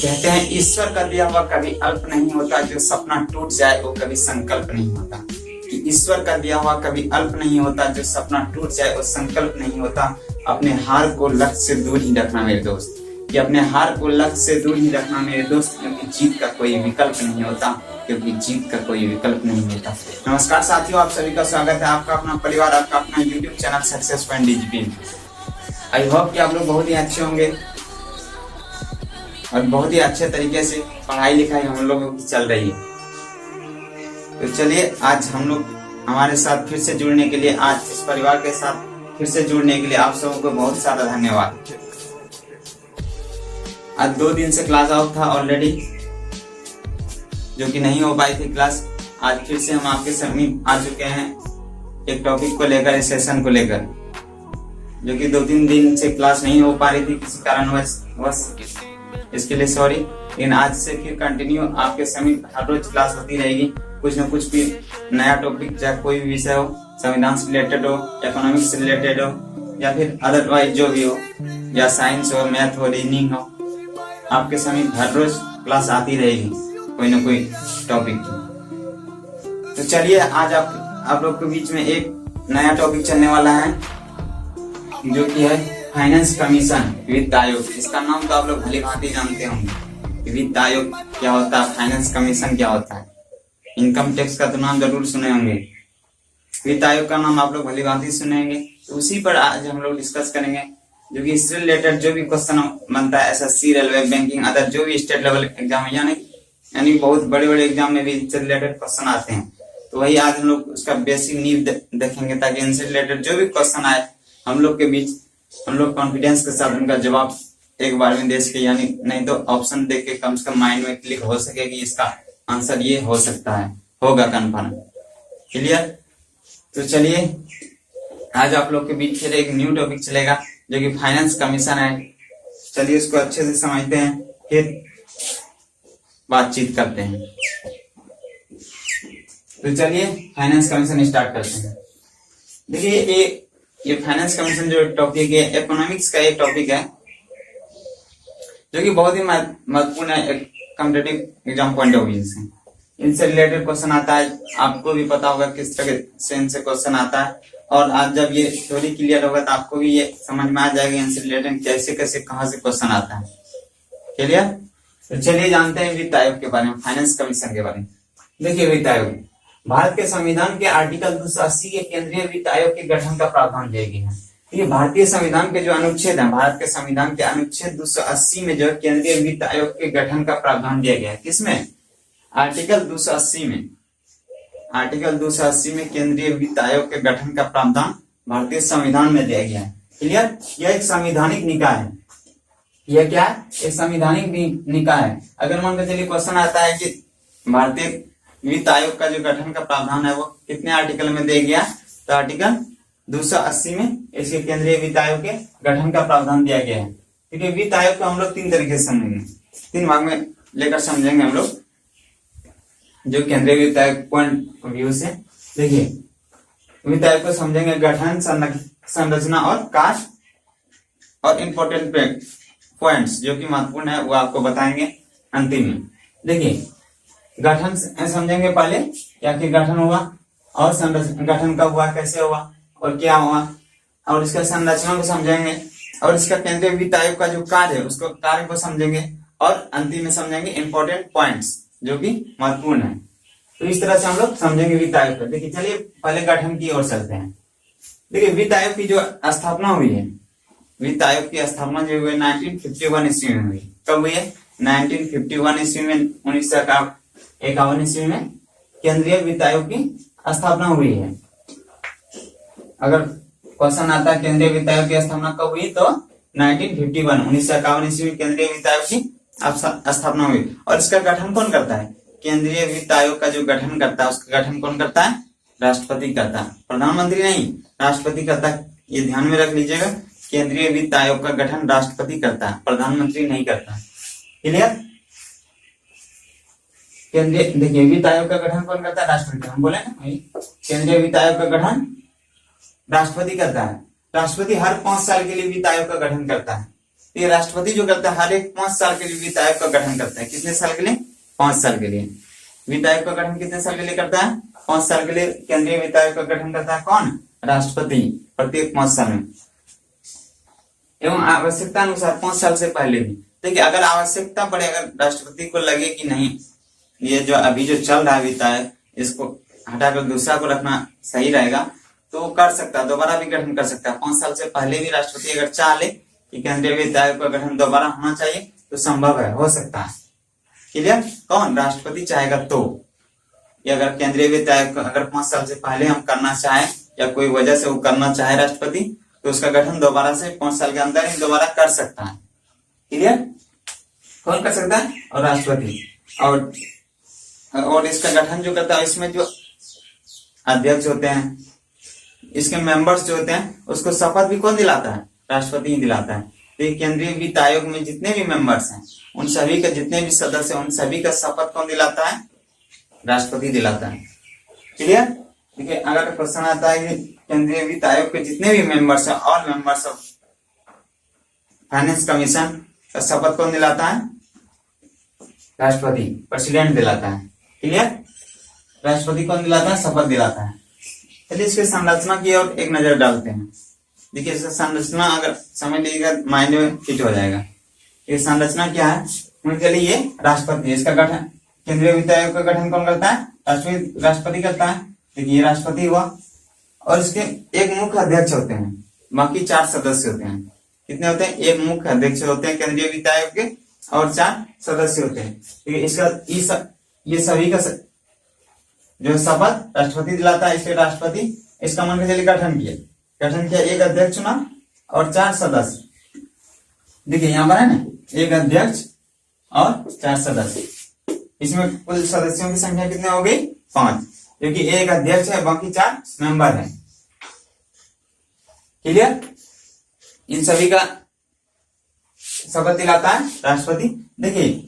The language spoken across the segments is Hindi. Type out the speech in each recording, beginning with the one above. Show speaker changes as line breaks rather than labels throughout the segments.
कहते हैं ईश्वर का दिया हुआ कभी अल्प नहीं होता, जो सपना टूट जाए वो कभी संकल्प नहीं होता। कि ईश्वर का दिया हुआ कभी अल्प नहीं होता, जो सपना टूट जाए वो संकल्प नहीं होता। अपने हार को लक्ष्य से दूर ही रखना मेरे दोस्त, कि अपने हार को लक्ष्य से दूर ही रखना मेरे दोस्त, क्योंकि जीत का कोई विकल्प नहीं होता, क्योंकि जीत का कोई विकल्प नहीं होता। नमस्कार साथियों, आप सभी का स्वागत है आपका अपना परिवार, आपका अपना YouTube channel success point DGP. I hope कि आप लोग बहुत ही अच्छे होंगे और बहुत ही अच्छे तरीके से पढ़ाई लिखाई हम लोगों की चल रही है। तो चलिए आज हम लोग हमारे साथ फिर से जुड़ने के लिए, आज इस परिवार के साथ फिर से जुड़ने के लिए आप सबों को बहुत सारा धन्यवाद। आज 2 दिन से क्लास आउट था ऑलरेडी, जो कि नहीं हो पाई थी क्लास। आज फिर से हम आपके समीप आ चुके हैं एक टॉपिक को लेकर, इस सेशन को लेकर, जो कि 2-3 दिन से क्लास नहीं हो पा रही थी किसी कारणवश, इसके लिए सॉरी। लेकिन आज से फिर कंटिन्यू आपके समीप हर रोज क्लास होती रहेगी। कुछ न कुछ भी नया टॉपिक, चाहे कोई भी विषय हो, संविधान से रिलेटेड हो, इकोनॉमिक्स से रिलेटेड हो, या फिर अदरवाइज जो भी हो, या साइंस हो, मैथ हो, रीजनिंग हो, आपके समीप हर रोज क्लास आती रहेगी कोई ना कोई टॉपिक की। तो चलिए आज आप लोग के बीच में एक नया टॉपिक चलने वाला है, जो कि है फाइनेंस कमीशन, वित्त आयोग। इसका नाम तो आप लोग भली भांति जानते होंगे। वित्त आयोग क्या होता है, फाइनेंस कमीशन क्या होता है। इनकम टैक्स का तो नाम जरूर सुने होंगे, वित्त आयोग का नाम आप लोग भली भांति सुनेंगे। तो उसी पर आज हम लोग डिस्कस करेंगे, जो कि इससे रिलेटेड जो भी क्वेश्चन बनता है, एसएससी, रेलवे, बैंकिंग, अदर जो भी स्टेट लेवल एग्जाम है, यानी बहुत बड़े बड़े एग्जाम में भी इससे रिलेटेड क्वेश्चन आते हैं। तो वही आज हम लोग उसका बेसिक नींव देखेंगे, ताकि इनसे रिलेटेड जो भी क्वेश्चन आए हम लोग के बीच, हम लोग कॉन्फिडेंस के साथ उनका जवाब एक बार में दे सके, यानी नहीं तो ऑप्शन देख के कम से कम माइंड में क्लिक हो सके कि इसका आंसर ये हो सकता है, होगा कंफर्म। क्लियर? तो चलिए आज आप लोग के बीच फिर एक न्यू टॉपिक चलेगा, जो कि फाइनेंस कमीशन है। चलिए इसको अच्छे से समझते हैं, फिर बातचीत करते हैं। तो चलिए फाइनेंस कमीशन स्टार्ट करते हैं। देखिए ये फाइनेंस कमीशन जो टॉपिक है, इकोनॉमिक्स का एक टॉपिक है, जो कि बहुत ही महत्वपूर्ण है competitive exam point of view से। इनसे रिलेटेड क्वेश्चन आता है, आपको भी पता होगा किस तरह से इनसे क्वेश्चन आता है। और आज जब ये थ्योरी क्लियर होगा तो आपको भी ये समझ में आ जाएगा इनसे रिलेटेड कैसे कैसे कहाँ से क्वेश्चन आता है। क्लियर? तो चलिए जानते हैं वित्त आयोग के बारे में, फाइनेंस कमीशन के बारे में। देखिए वित्त आयोग भारत के संविधान के आर्टिकल 280 के केंद्रीय वित्त आयोग के गठन का प्रावधान दिया गया है। ये भारतीय संविधान के जो अनुच्छेद है, भारत के संविधान के अनुच्छेद 280 में जो केंद्रीय वित्त आयोग के गठन का प्रावधान दिया गया है। किसमें? आर्टिकल 280 में। आर्टिकल 280 में केंद्रीय वित्त आयोग के गठन का प्रावधान भारतीय संविधान में दिया गया है। क्लियर? यह एक संवैधानिक निकाय है। यह क्या है? एक संवैधानिक निकाय है। अगर मान के चलिए क्वेश्चन आता है कि भारतीय वित्त आयोग का जो गठन का प्रावधान है वो कितने आर्टिकल में दिया गया, तो आर्टिकल 280 में इसके केंद्रीय वित्त आयोग के गठन का प्रावधान दिया गया है। ठीक है, वित्त आयोग को हम लोग 3 तरीके से समझेंगे, 3 भाग में लेकर समझेंगे हम लोग, जो केंद्रीय वित्त आयोग पॉइंट ऑफ व्यू से। देखिए वित्त आयोग को समझेंगे गठन, संरचना और कार्य, और इम्पोर्टेंट पॉइंट्स जो कि महत्वपूर्ण है वो आपको बताएंगे अंतिम में। देखिए गठन समझेंगे पहले, क्या कि गठन हुआ, और गठन कब हुआ, कैसे हुआ और क्या हुआ, और इसका संरचना को समझेंगे, और इसका केंद्रीय वित्त आयोग का जो कार्य है उसको कार्य को समझेंगे, और अंतिम में समझेंगे इंपॉर्टेंट पॉइंट्स जो कि महत्वपूर्ण है। तो इस तरह से हम लोग समझेंगे वित्त आयोग को। देखिए चलिए पहले गठन की ओर चलते हैं। देखिए वित्त आयोग की जो स्थापना हुई है, वित्त आयोग की स्थापना जो हुई 1951 ईस्वी में हुई। कब हुई है? 1951 ईस्वी में, 1951 ईस्वी में केंद्रीय वित्त आयोग की स्थापना हुई है। अगर क्वेश्चन आता है केंद्रीय वित्त आयोग की स्थापना कब हुई, तो 1951 ईस्वी में केंद्रीय वित्त आयोग की स्थापना हुई। और इसका गठन कौन करता है? केंद्रीय वित्त आयोग का जो गठन करता है उसका गठन कौन करता है? राष्ट्रपति करता है, प्रधानमंत्री नहीं, राष्ट्रपति करता है। ये ध्यान में रख लीजिएगा, केंद्रीय वित्त आयोग का गठन राष्ट्रपति करता है, प्रधानमंत्री नहीं करता। क्लियर? केंद्रीय देखिए वित्त आयोग का गठन कौन करता है? राष्ट्रपति। हम बोले ना केंद्रीय वित्त आयोग का गठन राष्ट्रपति करता है। राष्ट्रपति हर 5 साल के लिए वित्त आयोग का गठन करता है। ये राष्ट्रपति जो करता है हर एक 5 साल के लिए वित्त आयोग का गठन करता है। कितने साल के लिए? 5 साल के लिए। वित्त आयोग का गठन कितने साल के लिए करता है? 5 साल के लिए केंद्रीय वित्त आयोग का गठन करता है कौन? राष्ट्रपति, प्रत्येक 5 साल में। एवं आवश्यकता अनुसार 5 साल से पहले भी। देखिए अगर आवश्यकता पड़े, अगर राष्ट्रपति को लगे कि नहीं ये जो अभी जो चल रहा है वित्त आयोग, इसको हटाकर दूसरा को रखना सही रहेगा, तो कर सकता है, दोबारा भी गठन कर सकता है। 5 साल से पहले भी राष्ट्रपति अगर चाह ले कि केंद्रीय वित्त आयोग का गठन दोबारा होना चाहिए तो संभव है, हो सकता है। क्लियर? कौन? राष्ट्रपति चाहेगा तो। ये अगर केंद्रीय वित्त आयोग अगर 5 साल से पहले हम करना चाहे या कोई वजह से वो करना चाहे राष्ट्रपति, तो उसका गठन दोबारा से 5 साल के अंदर ही दोबारा कर सकता है। क्लियर? कौन कर सकता है? और राष्ट्रपति। और इसका गठन जो करता है, इसमें जो अध्यक्ष होते हैं, इसके मेंबर्स जो होते हैं, उसको शपथ भी कौन दिलाता है? राष्ट्रपति ही दिलाता है। तो ये केंद्रीय वित्त आयोग में जितने भी मेंबर्स हैं, उन सभी का, जितने भी सदस्य हैं, उन सभी का शपथ कौन दिलाता है? राष्ट्रपति दिलाता है। क्लियर? देखिए अगर क्वेश्चन आता है कि केंद्रीय वित्त आयोग के जितने भी मेंबर्स हैं, all members of finance commission का शपथ कौन दिलाता है? राष्ट्रपति, प्रेसिडेंट दिलाता है। क्लियर? राष्ट्रपति कौन दिलाता है? शपथ दिलाता है। चलिए इसके संरचना की ओर एक नजर डालते हैं। देखिए इसका संरचना अगर समझ लीजिएगा माइंड में फिट हो जाएगा। ये संरचना क्या है? चलिए ये राष्ट्रपति, इसका गठन, केंद्रीय वित्त आयोग का गठन कौन करता है? राष्ट्रपति करता है। देखिए ये राष्ट्रपति हुआ, और इसके एक मुख्य अध्यक्ष होते हैं, बाकी 4 सदस्य होते हैं। कितने होते हैं? एक मुख्य अध्यक्ष होते हैं केंद्रीय वित्त आयोग के, और 4 सदस्य होते हैं। ठीक है, इसका ये सभी का जो शपथ राष्ट्रपति दिलाता है, इसलिए राष्ट्रपति इसका मान के चलिए गठन किया, एक अध्यक्ष चुना और 4 सदस्य। देखिए यहाँ पर है ना, एक अध्यक्ष और 4 सदस्य। इसमें कुल सदस्यों की संख्या कितने हो गई? 5, क्योंकि एक अध्यक्ष है, बाकी 4 मेंबर हैं। क्लियर? इन सभी का शपथ दिलाता है राष्ट्रपति। देखिए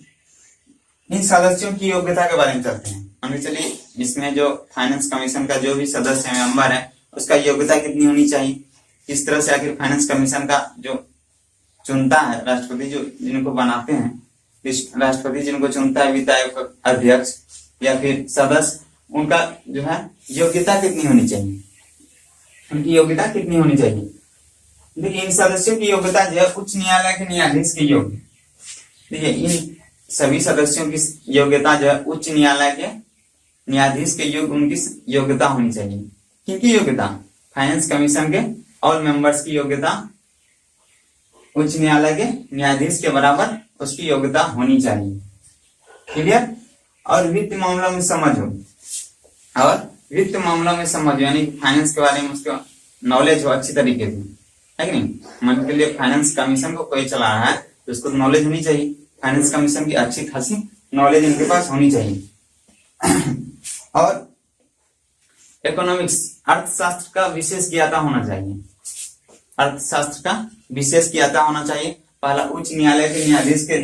इन सदस्यों की योग्यता के बारे में चलते हैं। मान चलिए इसमें जो फाइनेंस कमीशन का जो भी सदस्य है, मेंबर है, उसका योग्यता कितनी होनी चाहिए, किस तरह से आखिर फाइनेंस कमीशन का जो चुनता है राष्ट्रपति, जो जिनको बनाते हैं, राष्ट्रपति जिनको चुनता है वित्त आयोग का अध्यक्ष या फिर सदस्य, उनका जो है योग्यता कितनी होनी चाहिए, उनकी योग्यता कितनी होनी चाहिए। देखिए इन सदस्यों की योग्यता जो है उच्च न्यायालय के न्यायाधीश के योग्य। देखिए इन सभी सदस्यों की योग्यता जो है उच्च न्यायालय के न्यायाधीश के योग्य, उनकी योग्यता होनी चाहिए। किनकी योग्यता? फाइनेंस कमीशन के और मेंबर्स की योग्यता उच्च न्यायालय के न्यायाधीश के बराबर उसकी योग्यता होनी चाहिए। क्लियर? और वित्त मामलों में समझ हो, और वित्त मामलों में समझ यानी फाइनेंस के बारे में उसका नॉलेज हो अच्छी तरीके से, है कि नहीं। मान के लिए फाइनेंस कमीशन को कोई चला रहा है तो उसको नॉलेज होनी चाहिए, फाइनेंस कमीशन की अच्छी खासी नॉलेज इनके पास होनी चाहिए। और इकोनॉमिक्स, अर्थशास्त्र का विशेष ज्ञाता होना चाहिए, अर्थशास्त्र का विशेष ज्ञाता होना चाहिए। पहला उच्च न्यायालय के न्यायाधीश के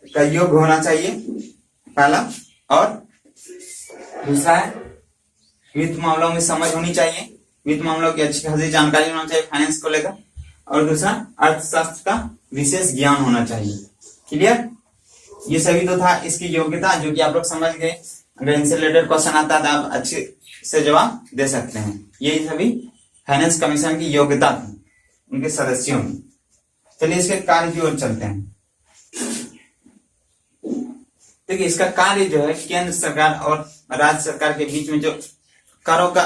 का योग्य होना चाहिए पहला, और दूसरा है वित्त मामलों में समझ होनी चाहिए, वित्त मामलों की अच्छी खासी जानकारी होना चाहिए फाइनेंस को लेकर, और दूसरा अर्थशास्त्र का विशेष ज्ञान होना चाहिए। क्लियर? ये सभी तो था इसकी योग्यता, जो कि आप लोग समझ गए। अगर इनसे रिलेटेड क्वेश्चन आता है तो आप अच्छे से जवाब दे सकते हैं। यही सभी फाइनेंस कमीशन की योग्यता थी उनके सदस्यों की। चलिए इसके कार्य की ओर चलते हैं। देखिए इसका कार्य जो है केंद्र सरकार और राज्य सरकार के बीच में जो करों का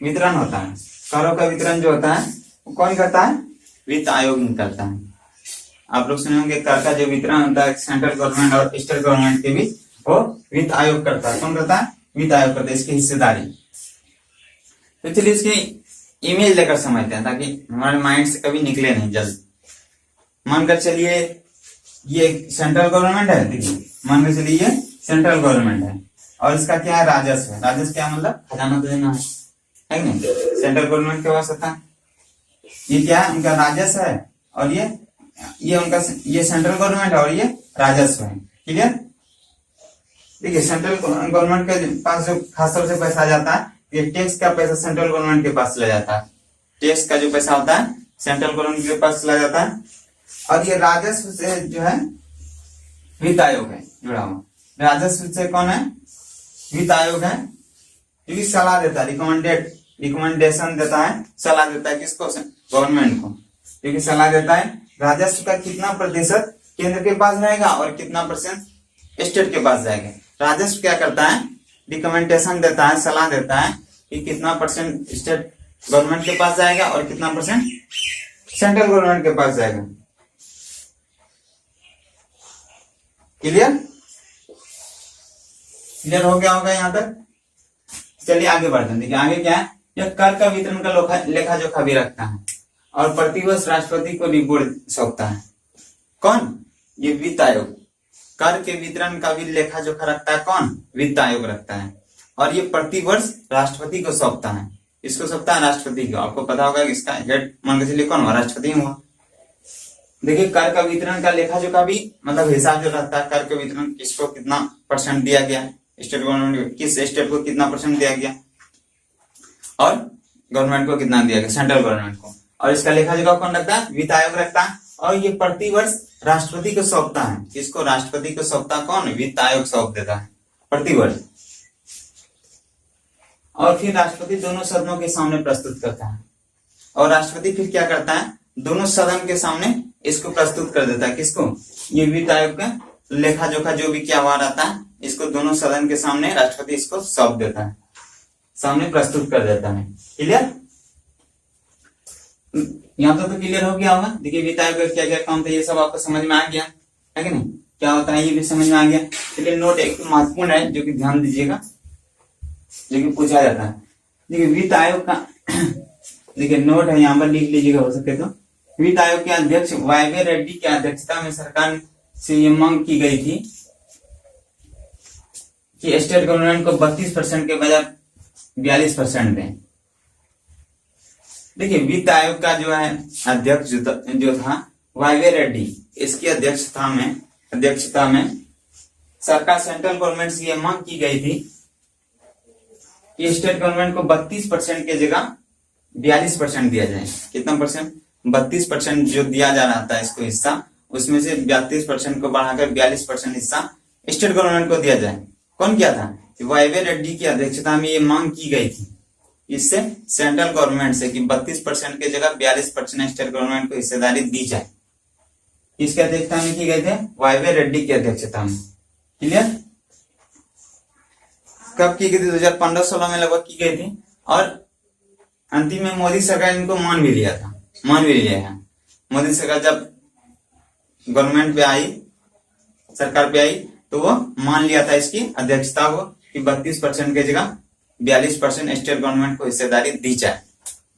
वितरण होता है, करों का वितरण जो होता है वो कौन करता है? वित्त आयोग ही करता है। आप लोग सुने होंगे कर का जो वितरण होता है सेंट्रल गवर्नमेंट और स्टेट गवर्नमेंट के बीच, वो वित्त आयोग करता है। कौन करता है? वित्त आयोग करता है, इसकी हिस्सेदारी। तो चलिए इसकी इमेज लेकर समझते हैं ताकि हमारे माइंड से कभी निकले नहीं जल्द। मानकर चलिए ये सेंट्रल गवर्नमेंट है, देखिए मानकर चलिए ये सेंट्रल गवर्नमेंट है और इसका क्या है? राजस्व है। राजस्व क्या मतलब? खजाना तो देना है कि नहीं। सेंट्रल गवर्नमेंट के पास होता है, ये क्या है? उनका राजस्व है, और ये उनका ये सेंट्रल गवर्नमेंट है और ये राजस्व है। क्लियर? देखिए सेंट्रल गवर्नमेंट के पास जो खासतौर से पैसा जाता है, ये टैक्स का पैसा सेंट्रल गवर्नमेंट के पास चला जाता है। टैक्स का जो पैसा होता है सेंट्रल गवर्नमेंट के पास चला जाता है। और ये राजस्व से जो है वित्त आयोग है जुड़ा हुआ। राजस्व से कौन है? वित्त आयोग है, क्योंकि सलाह देता है, रिकमेंडेशन देता है, सलाह देता है किसको? गवर्नमेंट को, क्योंकि सलाह देता है राजस्व का कितना प्रतिशत केंद्र के पास रहेगा और कितना परसेंट स्टेट के पास जाएगा। राजस्व क्या करता है? रिकमेंडेशन देता है, सलाह देता है कि कितना परसेंट स्टेट गवर्नमेंट के पास जाएगा और कितना परसेंट सेंट्रल गवर्नमेंट के पास जाएगा। क्लियर हो गया होगा यहाँ तक? चलिए आगे बढ़ते हैं। देखिए आगे क्या है, यह कर का वितरण का लेखा जोखा भी रखता है और प्रतिवर्ष राष्ट्रपति को रिपोर्ट सौंपता है। कौन? ये वित्त आयोग। कर के वितरण का भी लेखा जोखा रखता है कौन? वित्त आयोग रखता है, और ये प्रतिवर्ष राष्ट्रपति को सौंपता है। इसको सौंपता है राष्ट्रपति को। आपको पता होगा कि इसका हेड मान के चलिए कौन हुआ? राष्ट्रपति हुआ। देखिए कर का वितरण का लेखा जोखा भी मतलब हिसाब जो रहता है, कर के वितरण किसको कितना परसेंट दिया गया, स्टेट गवर्नमेंट किस स्टेट को कितना परसेंट दिया गया और गवर्नमेंट को कितना दिया गया, सेंट्रल गवर्नमेंट को। और इसका लेखा जोखा कौन रखता है? वित्त आयोग रखता है। और ये प्रतिवर्ष राष्ट्रपति को सौंपता है। किसको? राष्ट्रपति को सौंपता कौन? वित्त आयोग सौंप देता है प्रतिवर्ष। और फिर राष्ट्रपति दोनों सदनों के सामने प्रस्तुत करता है, और राष्ट्रपति फिर क्या करता है? दोनों सदन के सामने इसको प्रस्तुत कर देता है। किसको? ये वित्त आयोग का लेखा जोखा जो भी क्या हुआ रहता है, इसको दोनों सदन के सामने राष्ट्रपति इसको सौंप देता है, सामने प्रस्तुत कर देता है। क्लियर? यहाँ तो क्लियर हो गया होगा। देखिए वित्त आयोग का क्या क्या काम था, ये सब आपको समझ में आ गया है कि नहीं? क्या होता है ये भी समझ में आ गया। चलिए नोट एक महत्वपूर्ण है जो कि ध्यान दीजिएगा, जो कि पूछा जाता है। देखिए वित्त आयोग का देखिए नोट है, यहाँ पर लिख लीजिएगा हो सके तो। वित्त आयोग के अध्यक्ष वायवे रेड्डी की अध्यक्षता में सरकार से ये मांग की गई थी कि स्टेट गवर्नमेंट को 32% के बजाय 42% दें। देखिए वित्त आयोग का जो है अध्यक्ष जो था वायवे रेड्डी, इसकी अध्यक्षता में सरकार सेंट्रल गवर्नमेंट से यह मांग की गई थी कि स्टेट गवर्नमेंट को 32% की जगह 42% दिया जाए। कितना परसेंट? 32% जो दिया जा रहा था इसको हिस्सा, उसमें से 32% को बढ़ाकर 42% हिस्सा स्टेट गवर्नमेंट को दिया जाए। कौन किया था? वायवे रेड्डी की अध्यक्षता में ये मांग की गई थी इससे सेंट्रल गवर्नमेंट से कि 32% की जगह 42% स्टेट गवर्नमेंट को हिस्सेदारी दी जाए। किसकी अध्यक्षता में की गई थे? वायवे रेड्डी की अध्यक्षता में। क्लियर? कब की गई थी? 2015-16 में लगभग की गई थी, और अंतिम में मोदी सरकार इनको मान भी लिया है। मोदी सरकार जब गवर्नमेंट पे आई, सरकार पे आई, तो वो मान लिया था इसकी अध्यक्षता को कि 32% की जगह 42% स्टेट गवर्नमेंट को हिस्सेदारी दी जाए।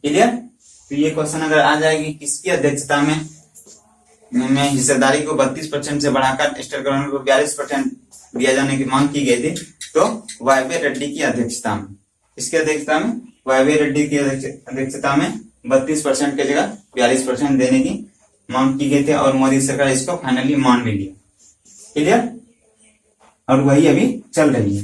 क्लियर? तो ये क्वेश्चन अगर आ जाएगी किसकी अध्यक्षता में हिस्सेदारी को 32% से बढ़ाकर स्टेट गवर्नमेंट को 42% दिया जाने की मांग की गई थी, तो वायवे रेड्डी की अध्यक्षता में, इसकी अध्यक्षता में वायवे रेड्डी की अध्यक्षता में 32% की जगह 42% देने की मांग की गई थी, और मोदी सरकार इसको फाइनली मान भी लिया। क्लियर? और वही अभी चल रही है।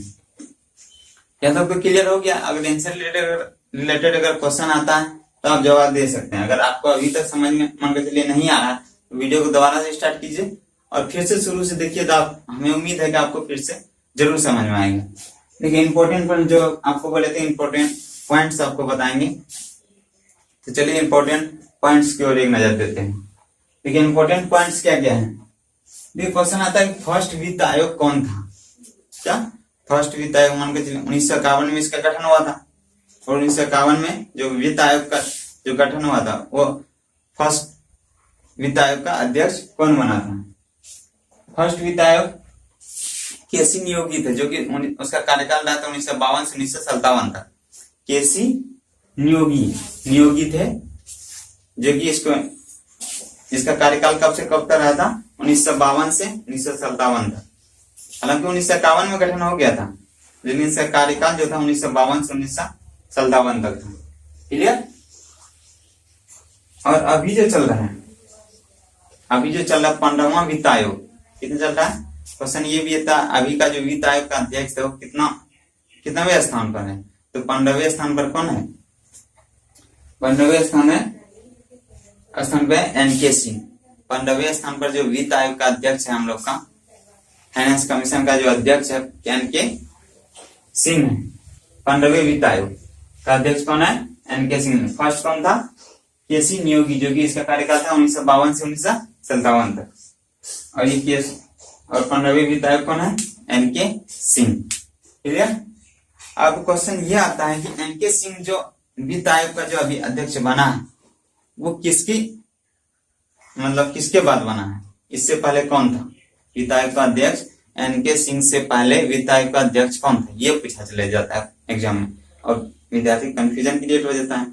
क्या सबको क्लियर हो गया? अगर इनसे रिलेटेड अगर क्वेश्चन आता है तो आप जवाब दे सकते हैं। अगर आपको अभी तक समझ में मान के चलिए नहीं आ रहा तो वीडियो को दोबारा से स्टार्ट कीजिए और फिर से शुरू से देखिए, तो आप हमें उम्मीद है कि आपको फिर से जरूर समझ में आएगा। देखिए इंपॉर्टेंट पॉइंट जो आपको बोले थे, इंपॉर्टेंट पॉइंट्स आपको बताएंगे। तो चलिए इंपॉर्टेंट पॉइंट्स की ओर एक नजर देते हैं। देखिए इंपॉर्टेंट पॉइंट्स क्या क्या है। देखिए क्वेश्चन आता है फर्स्ट वित्त आयोग कौन था? क्या फर्स्ट वित्त आयोग मान के चलिए 1951 में इसका गठन हुआ था, और 1951 में जो वित्त आयोग का जो गठन हुआ था वो फर्स्ट वित्त आयोग का अध्यक्ष कौन बना था? फर्स्ट वित्त आयोग केसी नियोगी थे, जो कि उसका कार्यकाल रहा था 1952 से 1957 तक। केसी नियोगी थे, जो कि इसका कार्यकाल कब से कब तक रहा था? 1952 से 1957 तक। हालांकि 1951 में गठन हो गया था, लेकिन इसका कार्यकाल जो था 1952 से 1957 तक था। क्लियर? और अभी जो चल रहा है, 15वां वित्त आयोग कितना चल रहा है? क्वेश्चन ये भी था, अभी का जो वित्त आयोग का अध्यक्ष है वो कितनावें स्थान पर है? तो 15वें स्थान पर कौन है? 15वें स्थान है स्थान पे एनके सिंह, 15वें स्थान पर जो वित्त आयोग का अध्यक्ष है हम लोग का, फाइनेंस कमीशन का जो अध्यक्ष है एनके सिंह है। 15वें वित्त आयोग का अध्यक्ष कौन है? एनके सिंह। फर्स्ट कौन था? केसी नियोगी, जो कि इसका कार्यकाल था 1952 से 1957 तक। और ये केस और 15वें वित्त आयोग कौन है? एनके सिंह। क्लियर? अब क्वेश्चन ये आता है कि एनके सिंह जो वित्त आयोग का जो अभी अध्यक्ष बना है वो किसकी मतलब किसके बाद बना है? इससे पहले कौन था वित्त आयोग का अध्यक्ष? एनके सिंह से पहले वित्त आयोग का अध्यक्ष कौन था? ये पूछा चले जाता है एग्जाम में और विद्यार्थी कंफ्यूजन क्रिएट हो जाता है।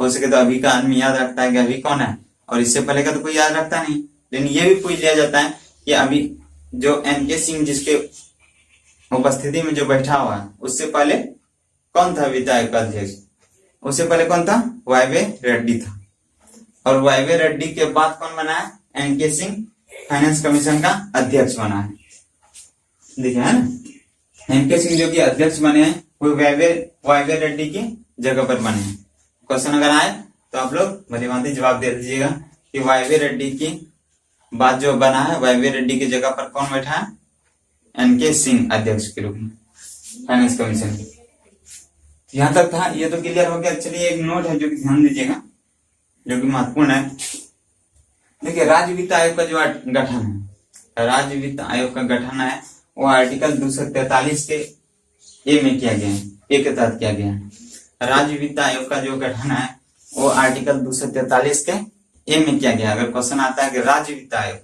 हो सके तो अभी का आदमी याद रखता है कि अभी कौन है, और इससे पहले का तो कोई याद रखता नहीं। लेकिन ये भी पूछ लिया जाता है कि अभी जो एनके सिंह जिसके उपस्थिति में जो बैठा हुआ है उससे पहले कौन था वित्त आयोग का अध्यक्ष? उससे पहले कौन था? वाईवे रेड्डी था। और वाईवे रेड्डी के बाद कौन बना है? एनके सिंह फाइनेंस कमीशन का अध्यक्ष बना है। देखिए है ना, एनके सिंह जो कि अध्यक्ष बने हैं वो वाईवे रेड्डी की जगह पर बने हैं। क्वेश्चन अगर आए तो आप लोग भलीभांति जवाब दे दीजिएगा कि वाईवे रेड्डी की बात जो बना है, वाईवे रेड्डी की जगह पर कौन बैठा है? एनके सिंह अध्यक्ष के रूप में फाइनेंस कमीशन की। यहां तक था, ये तो क्लियर हो गया। चलिए एक नोट है जो कि ध्यान दीजिएगा, जो कि महत्वपूर्ण है। देखिए राज्य वित्त आयोग का जो गठन है, राज्य वित्त आयोग का गठन है वो आर्टिकल 243 के ए में किया गया है, ए के तहत किया गया है। राज्य वित्त आयोग का जो गठन है वो आर्टिकल 243 के ए में किया गया। अगर क्वेश्चन आता है कि राज्य वित्त आयोग,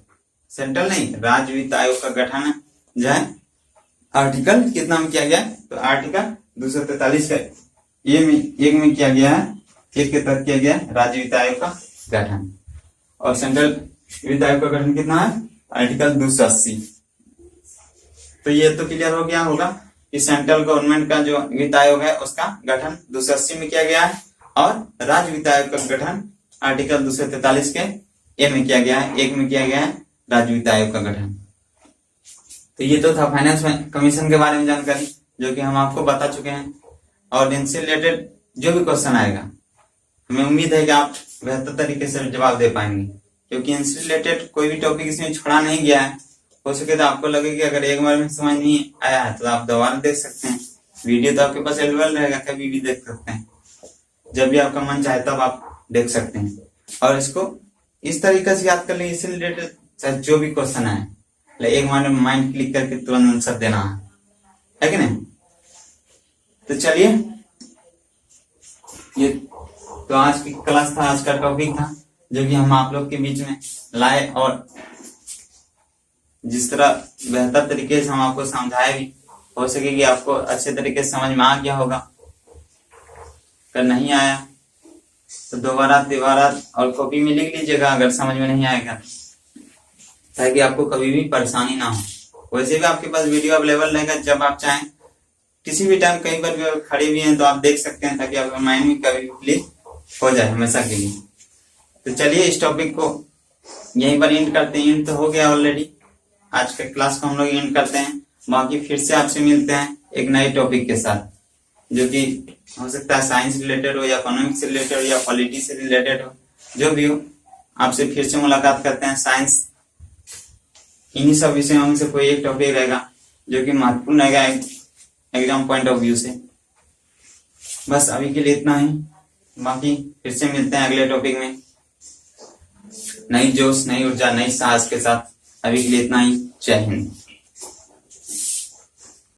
सेंट्रल नहीं, राज्य वित्त आयोग का गठन जो है आर्टिकल कितना में किया गया? तो आर्टिकल 243 का एक में किया गया है, एक के तहत किया गया है राज्य वित्त आयोग का गठन। और सेंट्रल वित्त आयोग का गठन कितना है? आर्टिकल 280। तो ये तो क्लियर हो गया होगा कि सेंट्रल गवर्नमेंट का जो वित्त आयोग है उसका गठन 280 में किया गया है और राज्य वित्त आयोग का गठन आर्टिकल 243 के ए में किया गया है, एक में किया गया है राज्य वित्त आयोग का गठन। तो ये तो था फाइनेंस कमीशन के बारे में जानकारी, जो कि हम आपको बता चुके हैं। और इनसे रिलेटेड जो भी क्वेश्चन आएगा हमें उम्मीद है कि आप बेहतर तरीके से जवाब दे पाएंगे, क्योंकि इनसे रिलेटेड कोई भी टॉपिक इसमें छोड़ा नहीं गया है। हो सके तो आपको लगे कि अगर एक बार में समझ नहीं आया है तो आप दोबारा देख सकते हैं। वीडियो तो आपके पास अवेलेबल रहेगा, कभी भी देख सकते हैं, जब भी आपका मन चाहे तब आप देख सकते हैं। और इसको इस तरीके से याद कर लें, इससे रिलेटेड चाहे जो भी क्वेश्चन आए एक बार में माइंड क्लिक करके तुरंत आंसर देना है कि नहीं। तो चलिए, ये तो आज की क्लास था, आज का टॉपिक था जो कि हम आप लोग के बीच में लाए, और जिस तरह बेहतर तरीके से हम आपको समझाए भी, हो सके कि आपको अच्छे तरीके से समझ में आ गया होगा। अगर नहीं आया तो दोबारा और कॉपी में लिख लीजिएगा अगर समझ में नहीं आएगा, ताकि आपको कभी भी परेशानी ना हो। वैसे भी आपके पास वीडियो अवेलेबल रहेगा, जब आप चाहें किसी भी टाइम कहीं पर भी खड़े भी हैं तो आप देख सकते हैं, ताकि आपका माइंड में कभी भी क्लिक हो जाए हमेशा के लिए। तो चलिए इस टॉपिक को यहीं पर एंड करते हैं। एंड तो हो गया ऑलरेडी, आज के क्लास को हम लोग एंड करते हैं। बाकी फिर से आपसे मिलते हैं एक नए टॉपिक के साथ, जो कि हो सकता है साइंस रिलेटेड हो या इकोनॉमिक्स से रिलेटेड हो या पॉलिटी से रिलेटेड हो, जो भी हो। आपसे फिर से मुलाकात करते हैं। साइंस इन्हीं सब विषयों में से कोई एक टॉपिक रहेगा जो कि महत्वपूर्ण रहेगा एग्जाम पॉइंट ऑफ व्यू से। बस अभी के लिए इतना ही, बाकी फिर से मिलते हैं अगले टॉपिक में नई जोश, नई ऊर्जा, नई साहस के साथ। अभी के लिए इतना ही। जय हिंद।